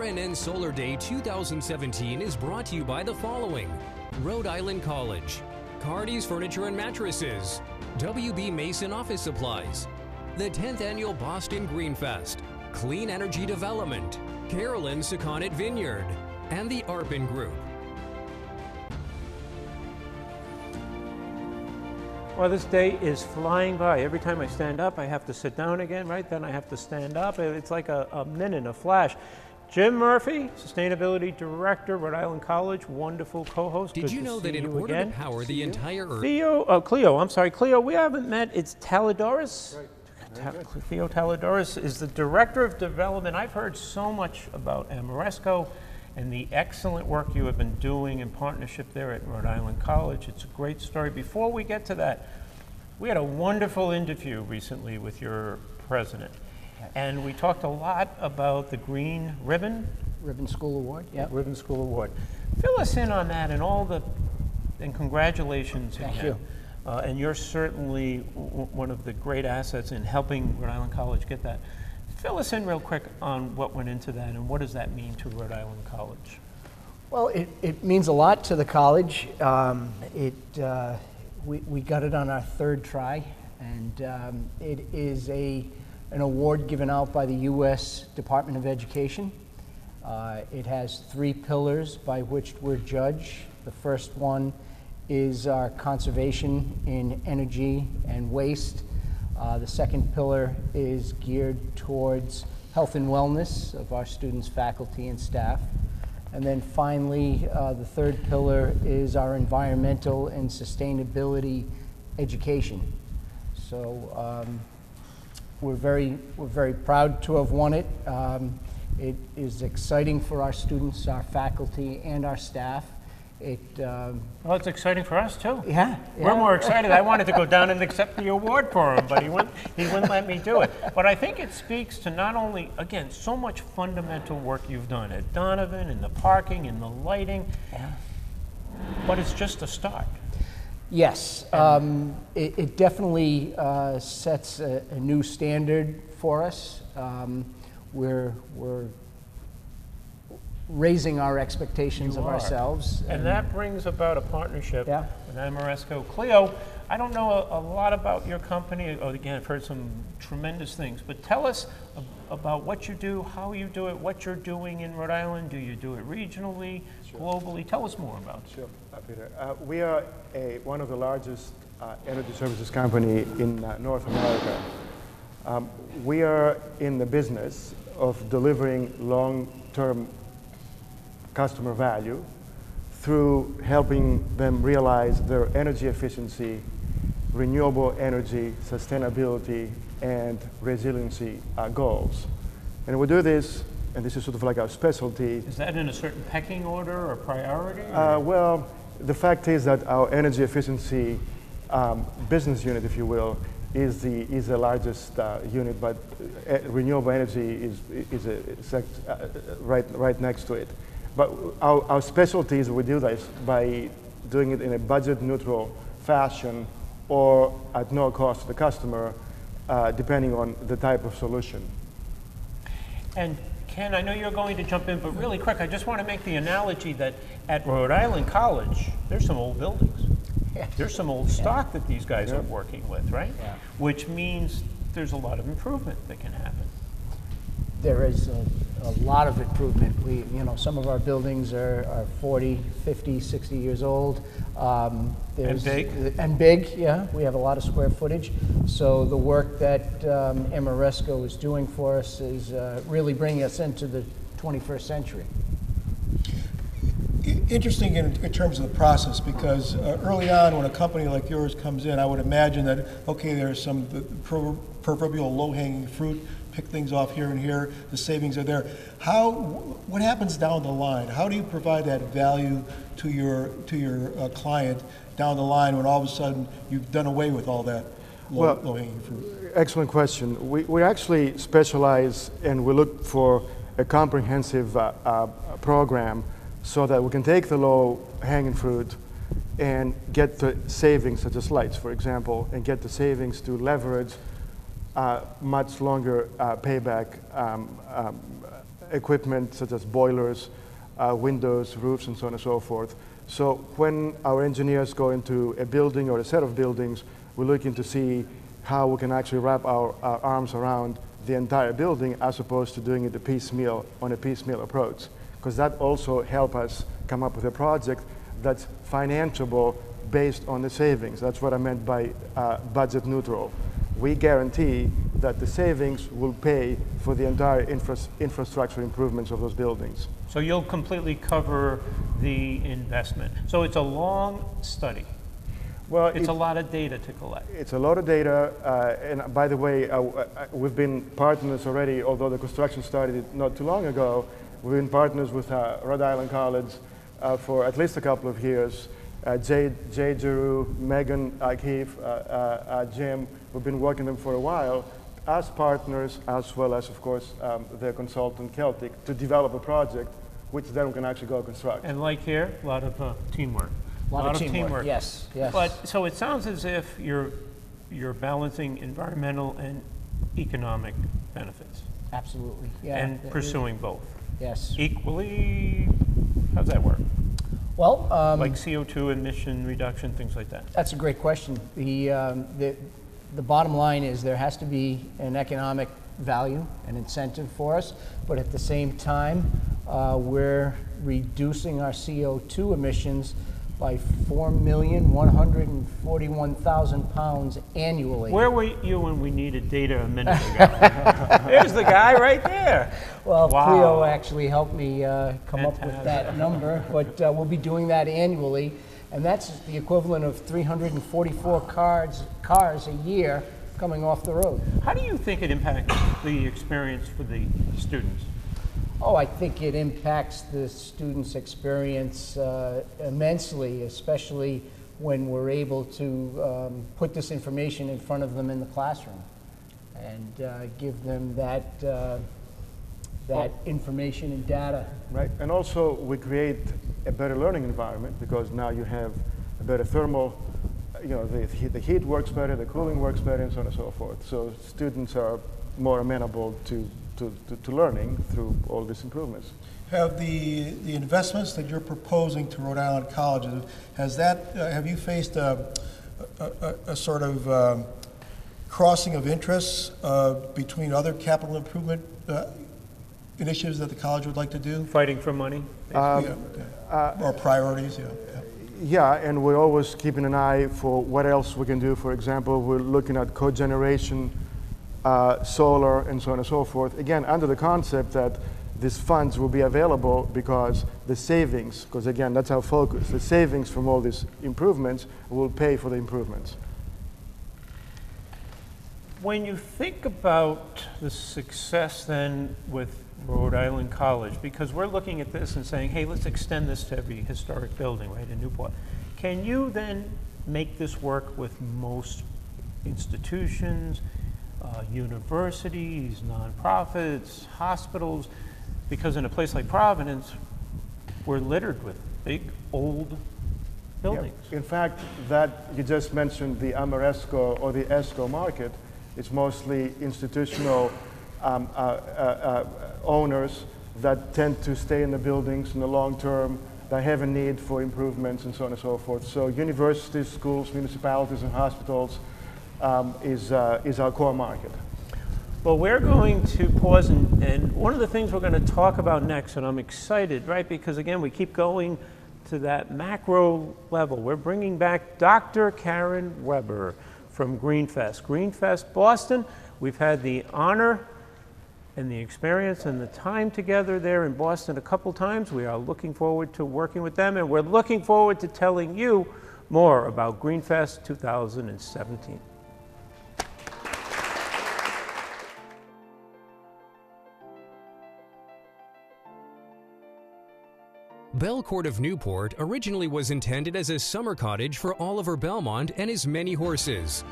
RNN Solar Day 2017 is brought to you by the following: Rhode Island College, Cardi's Furniture and Mattresses, WB Mason Office Supplies, the 10th Annual Boston Green Fest, Clean Energy Development, Carolyn Sakonnet Vineyard, and the Arpin Group. Well, this day is flying by. Every time I stand up, I have to sit down again, right? Then I have to stand up. It's like a minute, a flash. Jim Murphy, Sustainability Director, Rhode Island College, wonderful co-host. Did you know that in order to power the entire Earth... Kleo, we haven't met. It's Taliadouros? Right. Kleo Taliadouros is the Director of Development. I've heard so much about Ameresco and the excellent work you have been doing in partnership there at Rhode Island College. It's a great story. Before we get to that, we had a wonderful interview recently with your president, and we talked a lot about the Green Ribbon School Award. Yeah, Ribbon School Award. Fill us in on that and congratulations again. Thank you. And you're certainly one of the great assets in helping Rhode Island College get that. Fill us in real quick on what went into that and what does that mean to Rhode Island College? Well, it means a lot to the college. We got it on our third try, and it is an award given out by the U.S. Department of Education. It has 3 pillars by which we're judged. The first one is our conservation in energy and waste. The second pillar is geared towards health and wellness of our students, faculty, and staff. And then finally, the third pillar is our environmental and sustainability education. So we're very proud to have won it. It is exciting for our students, our faculty, and our staff. Well, it's exciting for us too. Yeah. We're more excited. I wanted to go down and accept the award for him, but he wouldn't let me do it. But I think it speaks to not only, again, so much fundamental work you've done at Donovan, in the parking, in the lighting, but it's just a start. Yes, it definitely sets a new standard for us. We're raising our expectations of ourselves. And that brings about a partnership Yeah. with Ameresco. Kleo, I don't know a lot about your company. Oh, again, I've heard some tremendous things, but tell us about what you do, how you do it, what you're doing in Rhode Island. Do you do it regionally, globally? Tell us more about it. Sure, Peter. We are one of the largest energy services company in North America. We are in the business of delivering long-term customer value through helping them realize their energy efficiency, renewable energy, sustainability, and resiliency goals. And we do this, and this is sort of like our specialty. Is that in a certain pecking order or priority? Well, the fact is that our energy efficiency business unit, if you will, is the largest unit, but renewable energy is right next to it. But our specialty is we do this by doing it in a budget-neutral fashion or at no cost to the customer, depending on the type of solution. And Ken, I know you're going to jump in, but really quick, I just want to make the analogy that at Rhode Island College, there's some old buildings. Yes. There's some old stock that these guys are working with, right? Yeah. Which means there's a lot of improvement that can happen. There is a lot of improvement. Some of our buildings are 40, 50, 60 years old. And big? And big, yeah. We have a lot of square footage. So the work that Ameresco is doing for us is really bringing us into the 21st century. Interesting in terms of the process, because early on when a company like yours comes in, I would imagine that, okay, there's some proverbial low-hanging fruit, pick things off here and here, the savings are there. What happens down the line? How do you provide that value to your client down the line when all of a sudden you've done away with all that low-hanging fruit? Excellent question. We actually specialize and we look for a comprehensive program so that we can take the low-hanging fruit and get the savings, such as lights, for example, and get the savings to leverage much longer payback equipment such as boilers, windows, roofs, and so on and so forth. So when our engineers go into a building or a set of buildings, we're looking to see how we can actually wrap our arms around the entire building as opposed to doing it on a piecemeal approach. Because that also helps us come up with a project that's financeable based on the savings. That's what I meant by budget neutral. We guarantee that the savings will pay for the entire infrastructure improvements of those buildings. So you'll completely cover the investment. So it's a long study. Well, It's a lot of data to collect. It's a lot of data, and by the way, we've been partners already, although the construction started not too long ago. We've been partners with Rhode Island College for at least a couple of years. Jay Giroux, Megan Keefe, Jim, we've been working with them for a while as partners, as well as, of course, their consultant, Celtic, to develop a project which then we can actually go construct. And like here, a lot of teamwork. A lot of teamwork. Yes, yes. But so it sounds as if you're balancing environmental and economic benefits Absolutely. Yeah. and pursuing both Yes. equally. How's that work? Well, Like CO2 emission reduction, things like that. that's a great question. The bottom line is there has to be an economic value, an incentive for us, but at the same time, we're reducing our CO2 emissions by 4,141,000 pounds annually. Where were you when we needed data a minute ago? There's the guy right there. Well, Wow. Kleo actually helped me come up with Fantastic. that number, but we'll be doing that annually, and that's the equivalent of 344 cars a year coming off the road. How do you think it impacts the experience for the students? Oh, I think it impacts the students' experience immensely, especially when we're able to put this information in front of them in the classroom and give them that information and data. Right, and also we create a better learning environment because now you have a better thermal, the heat works better, the cooling works better, and so on and so forth. So students are more amenable to learning through all these improvements. Have the investments that you're proposing to Rhode Island colleges, have you faced a sort of crossing of interests between other capital improvement initiatives that the college would like to do? Fighting for money? Or priorities, yeah. Yeah, and we're always keeping an eye for what else we can do. For example, we're looking at cogeneration, solar, and so on and so forth. Again, under the concept that these funds will be available because the savings, because again, that's our focus, the savings from all these improvements will pay for the improvements. When you think about the success then with Rhode Island College, because we're looking at this and saying, hey, let's extend this to every historic building, right, in Newport. Can you then make this work with most institutions, universities, nonprofits, hospitals? Because in a place like Providence, we're littered with big, old buildings. Yeah. In fact, that you just mentioned, the Ameresco or the ESCO market, it's mostly institutional owners that tend to stay in the buildings in the long term, that have a need for improvements and so on and so forth. So universities, schools, municipalities, and hospitals is our core market. Well, we're going to pause, and one of the things we're going to talk about next, and I'm excited, right, because again, we keep going to that macro level. We're bringing back Dr. Karen Weber from Greenfest. Greenfest Boston, we've had the honor and the experience and the time together there in Boston a couple times. We are looking forward to working with them, and we're looking forward to telling you more about Greenfest 2017. Belcourt of Newport originally was intended as a summer cottage for Oliver Belmont and his many horses.